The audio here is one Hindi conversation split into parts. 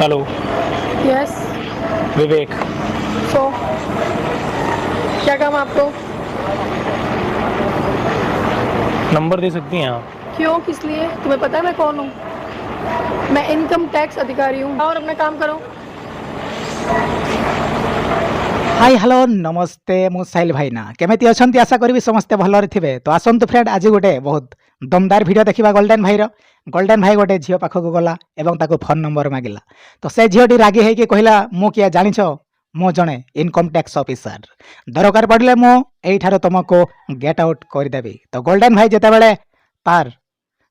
हेलो। यस। विवेक। सो क्या काम है आपको? नंबर दे सकती हैं आप? क्यों, किस लिए? तुम्हें पता है मैं कौन हूँ? मैं इनकम टैक्स अधिकारी हूँ। और अपना काम करो। हाय हेलो नमस्ते मु साहिल भाईना केमिति अछंती आशा करी समस्ते भलरे थिबे। तो आसंतु फ्रेंड आज गोटे बहुत दमदार वीडियो देखा गोल्डन भाईर। गोल्डन भाई गोटे झील पाखक गला एवं ताको फोन नंबर मागिला। तो से झीलटी रागी होइके कहला मु किया जानिछ मु जणे इनकम टैक्स ऑफिसर दरकार पड़ले मु एठारो तुमको गेट आउट कर देबी। तो गोल्डन भाई जेते बेले तार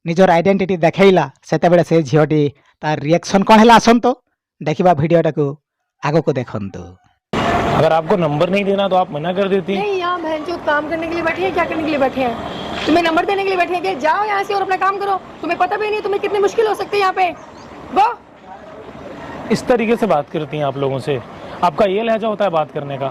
निजर आइडेंटिटी देखैला सेते बेले से झीलटी तार रिएक्शन कोन हला आसंतो देखिबा वीडियोटा को आगो को देखंतु। अगर आपको नंबर नहीं देना तो आप मना कर देती। नहीं, यहाँ बहन जो काम करने के लिए बैठे हैं, क्या करने के लिए बैठे हैं? तुम्हें नंबर देने के लिए बैठे हैं क्या? जाओ यहाँ से और अपना काम करो। तुम्हें पता भी नहीं तुम्हें कितनी मुश्किल हो सकती है यहाँ पे। गो। इस तरीके से बात करती हैं आप लोगों से? आपका ये लहजा होता है बात करने का?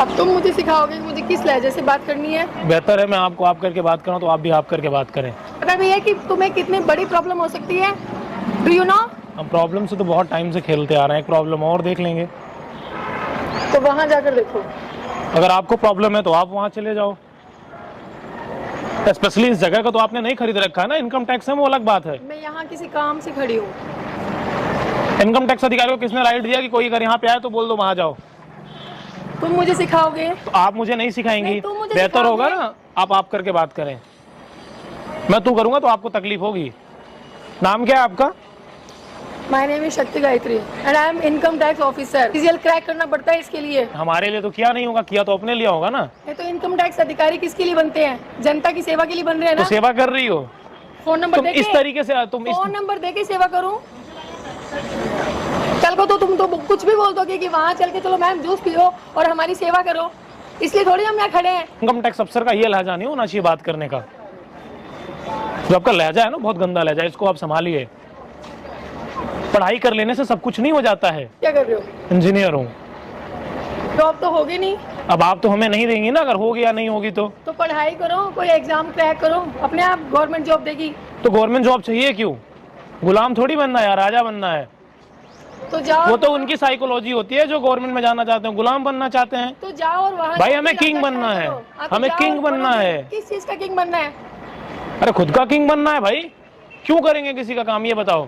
अब तुम मुझे सिखाओगे कि मुझे किस लहजे से बात करनी है? बेहतर है मैं आपको आप करके बात करूं तो आप भी आप करके बात करें। पता भी है कि तुम्हें कितनी बड़ी प्रॉब्लम हो सकती है? Do you know? हम प्रॉब्लम से तो बहुत टाइम से खेलते आ रहे हैं, एक प्रॉब्लम और देख लेंगे। तो वहाँ जाकर देखो। अगर आपको प्रॉब्लम है तो आप वहाँ चले जाओ। स्पेशली इस जगह का तो आपने नहीं खरीद रखा है ना, इनकम टैक्स है वो अलग बात है। मैं यहाँ किसी काम से खड़ी हूँ। इनकम टैक्स अधिकारी को किसने राइट दिया कि कोई अगर यहाँ पे आए तो बोल दो वहाँ जाओ? तुम मुझे सिखाओगे? तो आप मुझे नहीं सिखाएंगी। नहीं, तुम मुझे बेहतर होगा सिखाओगे। ना आप करके बात करें। मैं तू करूंगा तो आपको तकलीफ होगी। नाम क्या है आपका? माय नेम इज शक्ति Gayatri and I am income tax officer. CGL crack करना पड़ता है इसके लिए। हमारे लिए तो किया नहीं होगा, किया तो अपने लिए होगा ना। ये तो इनकम टैक्स अधिकारी किसके लिए बनते हैं? जनता की सेवा के लिए बन रहे हैं तो ना। सेवा कर रही हो फोन नंबर तुम देके इस तरीके से फोन नंबर देके सेवा करूं? कल को तो तुम तो कुछ भी बोल दोगे कि वहाँ चल के चलो मैम जूस पियो और हमारी सेवा करो, इसलिए थोड़ी हम यहाँ खड़े हैं। इनकम टैक्स अफसर का ये लहजा नहीं होना चाहिए बात करने का। जो आपका लहजा है ना बहुत गंदा लहजा है, इसको आप संभालिए। पढ़ाई कर लेने से सब कुछ नहीं हो जाता है। क्या कर रहे हो? इंजीनियर हूँ। जॉब तो होगी नहीं। अब आप तो हमें नहीं देंगी ना, अगर होगी या नहीं होगी तो पढ़ाई करो, कोई एग्जाम क्रैक करो, अपने आप गवर्नमेंट जॉब देगी। तो गवर्नमेंट जॉब चाहिए क्यों? गुलाम थोड़ी बनना है, राजा बनना है। तो जाओ। वो तो उनकी साइकोलॉजी होती है जो गवर्नमेंट में जाना चाहते हैं, गुलाम बनना चाहते हैं। तो जाओ और वहाँ भाई हमें किंग बनना है, हमें किंग बनना है। किस चीज का किंग बनना है? अरे खुद का किंग बनना है भाई। क्यों करेंगे किसी का काम, ये बताओ।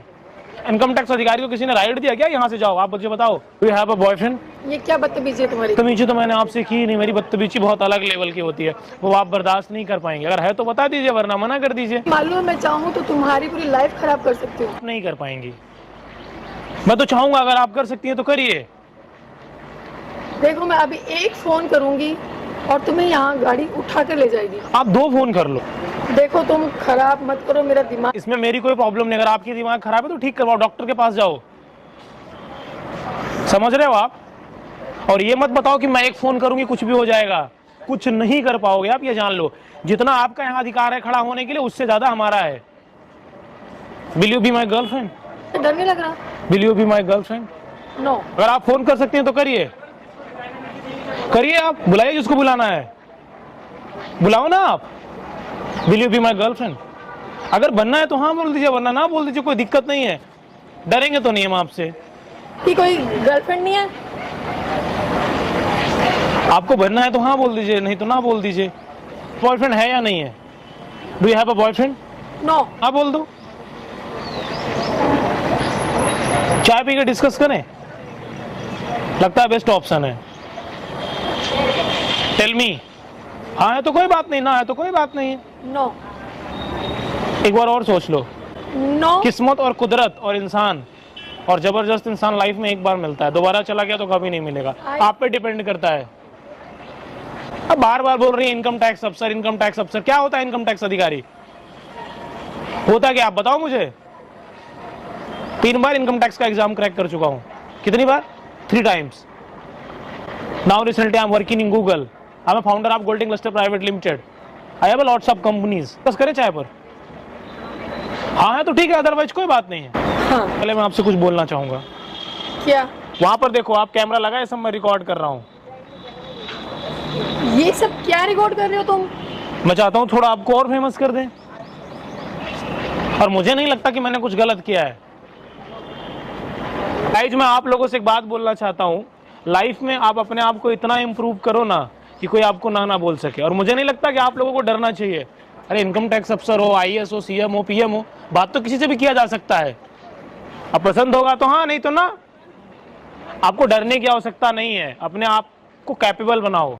इनकम टैक्स अधिकारी को किसी ने राइट दिया क्या यहाँ से जाओ? आप मुझे बताओ। Do you have a boyfriend? ये क्या बदतमीजी है तुम्हारी? बदतमीजी तो मैंने आपसे की नहीं, मेरी बदतमीजी बहुत अलग लेवल की होती है, वो आप बर्दाश्त नहीं कर पाएंगे। अगर है तो बता दीजिए वरना मना कर दीजिए। मालूम है मैं चाहूँ तो तुम्हारी पूरी लाइफ खराब कर सकती हूँ। नहीं कर पाएंगी। मैं तो चाहूंगा अगर आप कर सकती हैं तो करिए। देखो मैं अभी एक फोन करूंगी और तुम्हें यहाँ गाड़ी उठा कर ले जाएगी। आप 2 फोन कर लो। देखो तुम खराब मत करो मेरा दिमाग। इसमें मेरी कोई प्रॉब्लम नहीं। अगर आपकी दिमाग खराब है तो ठीक करवाओ, डॉक्टर के पास जाओ। समझ रहे हो आप? और ये मत बताओ कि मैं एक फोन करूंगी कुछ भी हो जाएगा। कुछ नहीं कर पाओगे आप, ये जान लो। जितना आपका यहाँ अधिकार है खड़ा होने के लिए, उससे ज्यादा हमारा है। Will you be my girlfriend? डर नहीं लग रहा? Will you be my girlfriend? No. अगर आप फोन कर सकते हैं तो करिए। करिए, आप बुलाइए जिसको बुलाना है, बुलाओ ना आप। Will you be my girlfriend? अगर बनना है तो हाँ बोल दीजिए, वरना ना बोल दीजिए, कोई दिक्कत नहीं है। डरेंगे तो नहीं हम आपसे। कि कोई गर्लफ्रेंड नहीं है? आपको बनना है तो हाँ बोल दीजिए, नहीं तो ना बोल दीजिए। बॉयफ्रेंड है या नहीं है? Do you have a boyfriend? No. हाँ बोल दो। चाय पी के डिस्कस करें, लगता है बेस्ट ऑप्शन है। Tell me. हाँ है तो कोई बात नहीं, ना है तो कोई बात नहीं है। नो। एक बार और सोच लो। नो। किस्मत और कुदरत और इंसान और जबरदस्त इंसान लाइफ में एक बार मिलता है, दोबारा चला गया तो कभी नहीं मिलेगा। आप पे डिपेंड करता है। अब बार बार बोल रही है इनकम टैक्स अफसर, इनकम टैक्स अफसर। क्या होता है इनकम टैक्स अधिकारी? होता क्या आप बताओ मुझे। 3 बार इनकम टैक्स का एग्जाम क्रैक कर चुका हूं। कितनी बार? 3 times. Now recently I am working in Google. I am founder of Golding cluster private limited. I have lots of companies. बस करें चाय पर? हाँ है तो ठीक है, अदरवाइज कोई बात नहीं है। हाँ। पहले मैं आपसे कुछ बोलना चाहूंगा। क्या? वहां पर देखो, आप कैमरा लगा है, सब मैं रिकॉर्ड कर रहा हूँ। ये सब क्या रिकॉर्ड कर रहे हो तुम? मैं चाहता हूँ थोड़ा आपको और फेमस कर दें, और मुझे नहीं लगता कि मैंने कुछ गलत किया है। गाइज मैं आप लोगों से एक बात बोलना चाहता हूँ, लाइफ में आप अपने आप को इतना इम्प्रूव करो ना कि कोई आपको ना बोल सके। और मुझे नहीं लगता कि आप लोगों को डरना चाहिए। अरे इनकम टैक्स अफसर हो, IAS हो, CM हो, PM हो, बात तो किसी से भी किया जा सकता है। अब पसंद होगा तो हाँ, नहीं तो ना। आपको डरने की आवश्यकता नहीं है, अपने आप को कैपेबल बनाओ।